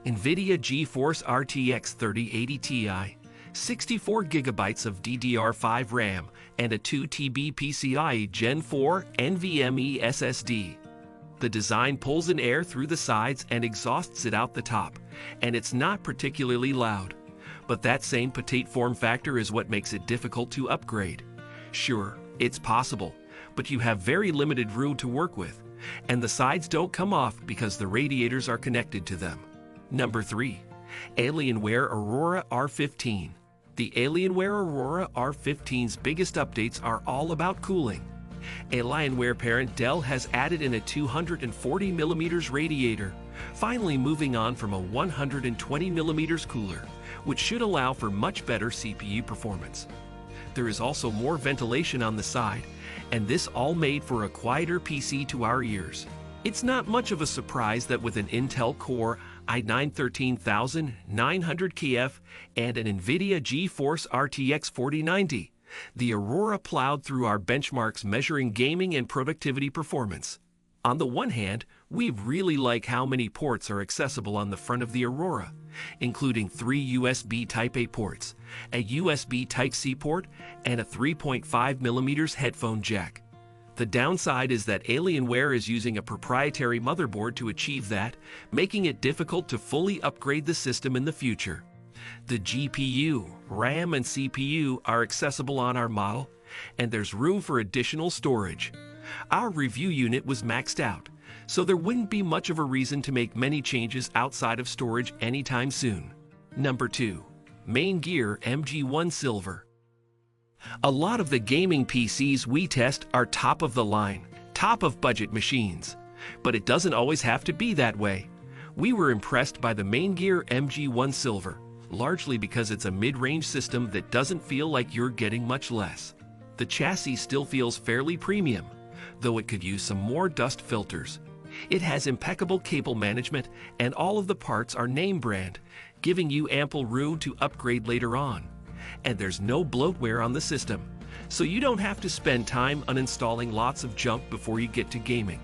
NVIDIA GeForce RTX 3080 Ti, 64 GB of DDR5 RAM, and a 2 TB PCIe Gen 4 NVMe SSD. The design pulls in air through the sides and exhausts it out the top, and it's not particularly loud. But that same petite form factor is what makes it difficult to upgrade. Sure, it's possible, but you have very limited room to work with, and the sides don't come off because the radiators are connected to them. Number 3. Alienware Aurora R15. The Alienware Aurora R15's biggest updates are all about cooling. Alienware parent Dell has added in a 240mm radiator, finally moving on from a 120mm cooler, which should allow for much better CPU performance. There is also more ventilation on the side, and this all made for a quieter PC to our ears. It's not much of a surprise that with an Intel Core i9-13900KF and an NVIDIA GeForce RTX 4090, the Aurora plowed through our benchmarks measuring gaming and productivity performance. On the one hand, we really like how many ports are accessible on the front of the Aurora, including 3 USB Type-A ports, a USB Type-C port, and a 3.5mm headphone jack. The downside is that Alienware is using a proprietary motherboard to achieve that, making it difficult to fully upgrade the system in the future. The GPU, RAM, and CPU are accessible on our model, and there's room for additional storage. Our review unit was maxed out, so there wouldn't be much of a reason to make many changes outside of storage anytime soon. Number 2. Maingear MG1 Silver. A lot of the gaming PCs we test are top of the line, top of budget machines. But it doesn't always have to be that way. We were impressed by the Maingear MG1 Silver, largely because it's a mid-range system that doesn't feel like you're getting much less. The chassis still feels fairly premium, though it could use some more dust filters. It has impeccable cable management, and all of the parts are name brand, giving you ample room to upgrade later on. And there's no bloatware on the system, so you don't have to spend time uninstalling lots of junk before you get to gaming.